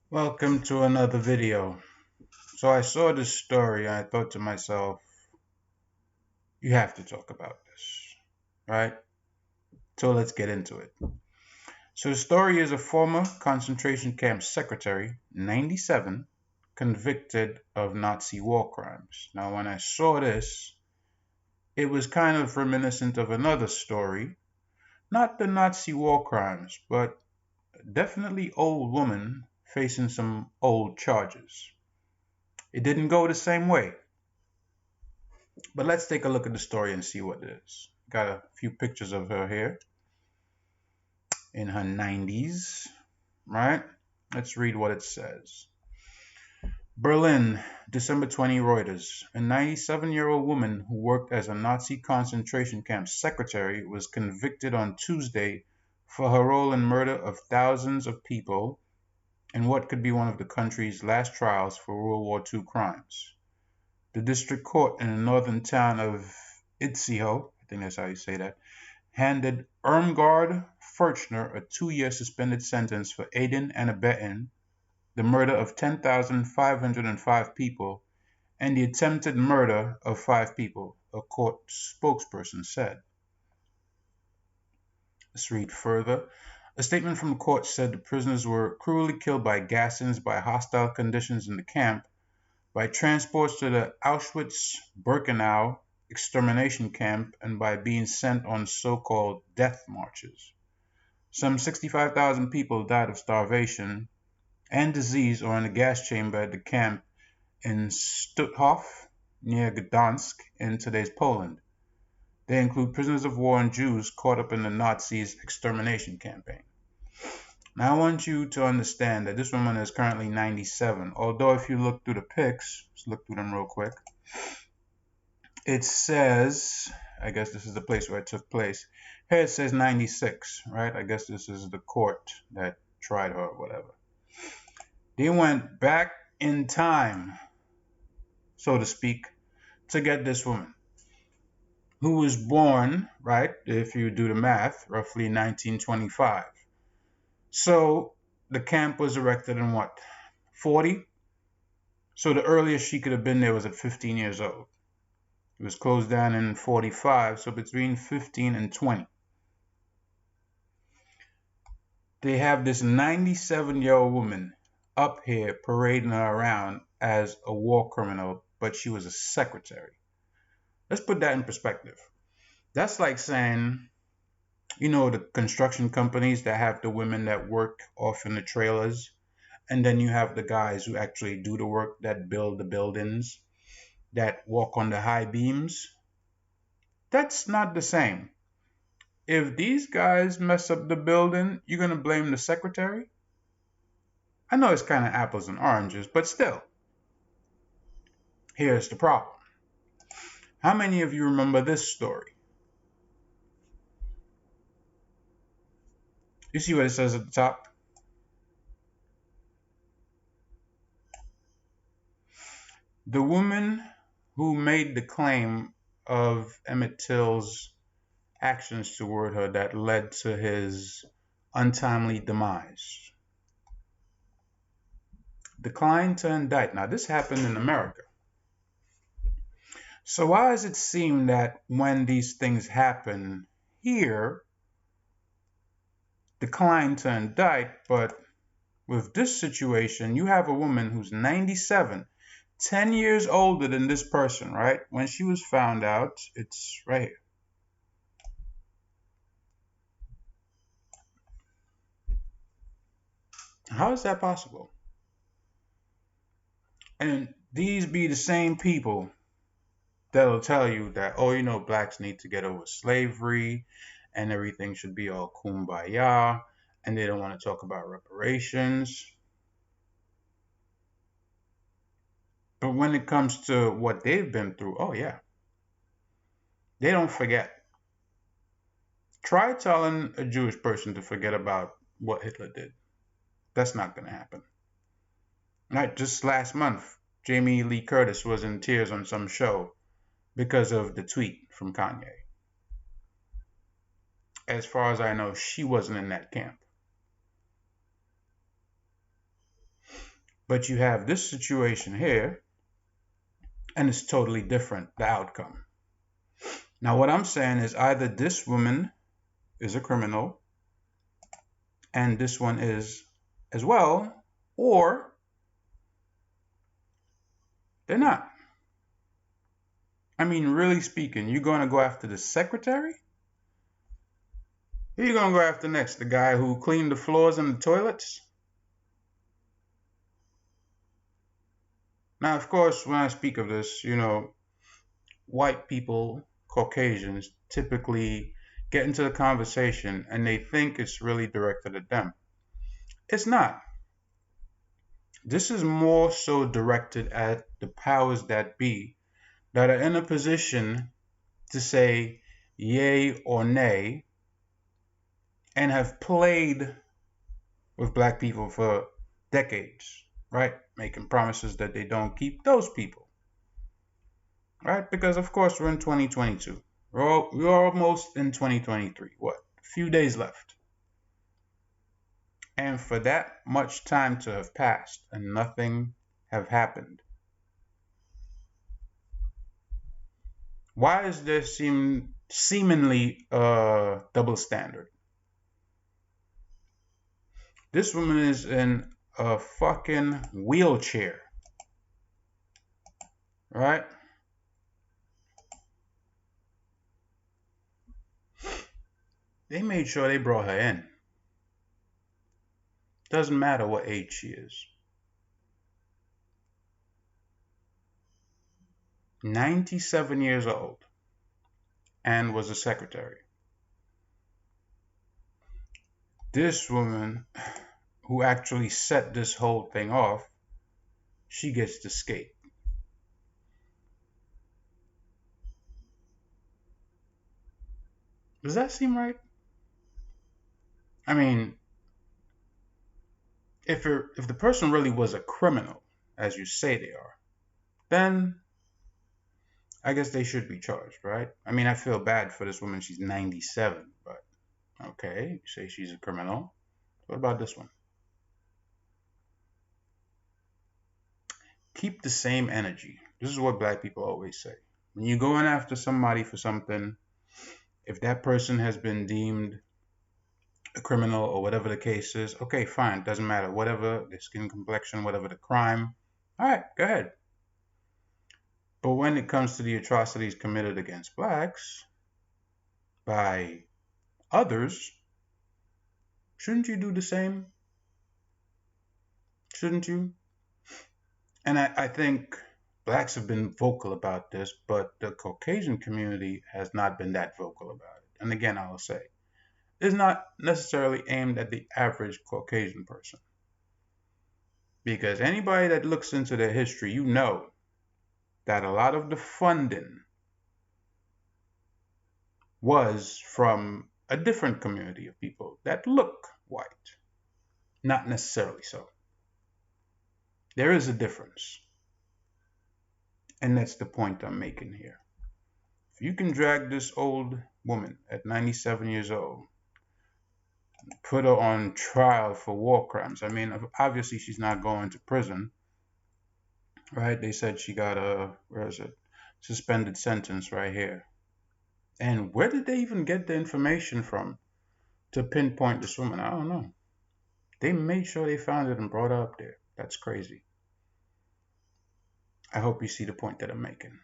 Welcome to another video. So I saw this story and I thought to myself, you have to talk about this, right? So let's get into it. So the story is a former concentration camp secretary, 97, convicted of Nazi war crimes. Now, when I saw this, it was kind of reminiscent of another story, not the Nazi war crimes, but definitely old woman facing some old charges. It didn't go the same way. But let's take a look at the story and see what it is. Got a few pictures of her here in her 90s, right? Let's read what it says. Berlin, December 20, Reuters. A 97-year-old woman who worked as a Nazi concentration camp secretary was convicted on Tuesday for her role in murder of thousands of people in what could be one of the country's last trials for World War II crimes. The district court in the northern town of Itzehoe, I think that's how you say that, handed Irmgard Furchner a 2-year suspended sentence for aiding and abetting the murder of 10,505 people and the attempted murder of 5 people, a court spokesperson said. Let's read further. A statement from the court said the prisoners were cruelly killed by gassings by hostile conditions in the camp, by transports to the Auschwitz-Birkenau extermination camp, and by being sent on so-called death marches. Some 65,000 people died of starvation and disease or in a gas chamber at the camp in Stutthof, near Gdansk, in today's Poland. They include prisoners of war and Jews caught up in the Nazis' extermination campaign. Now, I want you to understand that this woman is currently 97, although if you look through the pics, let's look through them real quick. It says, I guess this is the place where it took place. Here it says 96, right? I guess this is the court that tried her or whatever. They went back in time, so to speak, to get this woman who was born, right, if you do the math, roughly 1925. So the camp was erected in what, 40? So the earliest she could have been there was at 15 years old. It was closed down in 45, so between 15 and 20. They have this 97-year-old woman up here parading her around as a war criminal, but she was a secretary. Let's put that in perspective. That's like saying, the construction companies that have the women that work off in the trailers, and then you have the guys who actually do the work, that build the buildings, that walk on the high beams. That's not the same. If these guys mess up the building, you're going to blame the secretary? I know it's kind of apples and oranges, but still. Here's the problem. How many of you remember this story? You see what it says at the top? The woman who made the claim of Emmett Till's actions toward her that led to his untimely demise declined to indict. Now, this happened in America. So why does it seem that when these things happen here, decline to indict, but with this situation, you have a woman who's 97, 10 years older than this person, right? When she was found out, it's right here. How is that possible? And these be the same people that'll tell you that, oh, blacks need to get over slavery and everything should be all kumbaya, and they don't want to talk about reparations. But when it comes to what they've been through, oh yeah, they don't forget. Try telling a Jewish person to forget about what Hitler did. That's not going to happen. Right? Just last month, Jamie Lee Curtis was in tears on some show because of the tweet from Kanye. As far as I know, she wasn't in that camp. But you have this situation here, and it's totally different, the outcome. Now, what I'm saying is either this woman is a criminal and this one is as well, or they're not. I mean, really speaking, you're going to go after the secretary? Who are you going to go after next? The guy who cleaned the floors and the toilets? Now, of course, when I speak of this, white people, Caucasians, typically get into the conversation and they think it's really directed at them. It's not. This is more so directed at the powers that be that are in a position to say yay or nay and have played with black people for decades, right? Making promises that they don't keep, those people, right? Because of course we're in 2022. We're almost in 2023. What? A few days left. And for that much time to have passed and nothing have happened, why is there seemingly a double standard? This woman is in a fucking wheelchair, right? They made sure they brought her in. Doesn't matter what age she is. 97 years old and was a secretary. This woman who actually set this whole thing off, she gets to skate. Does that seem right? I mean, if the person really was a criminal, as you say they are, then I guess they should be charged, right? I mean, I feel bad for this woman. She's 97, but okay, you say she's a criminal. What about this one? Keep the same energy. This is what black people always say. When you're going after somebody for something, if that person has been deemed a criminal or whatever the case is, okay, fine, doesn't matter. Whatever the skin complexion, whatever the crime, all right, go ahead. But when it comes to the atrocities committed against blacks by others, shouldn't you do the same? Shouldn't you? And I think blacks have been vocal about this, but the Caucasian community has not been that vocal about it. And again, I will say, it's not necessarily aimed at the average Caucasian person. Because anybody that looks into their history, you know that a lot of the funding was from a different community of people that look white. Not necessarily so. There is a difference. And that's the point I'm making here. If you can drag this old woman at 97 years old, put her on trial for war crimes. I mean, obviously she's not going to prison, right? They said she got suspended sentence right here. And where did they even get the information from to pinpoint this woman? I don't know. They made sure they found it and brought her up there. That's crazy. I hope you see the point that I'm making.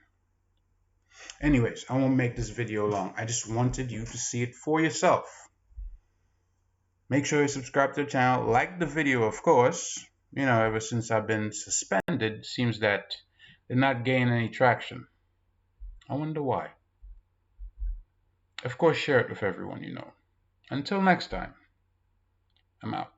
Anyways, I won't make this video long. I just wanted you to see it for yourself. Make sure you subscribe to the channel, like the video, of course. Ever since I've been suspended, it seems that they're not gaining any traction. I wonder why. Of course, share it with everyone you know. Until next time, I'm out.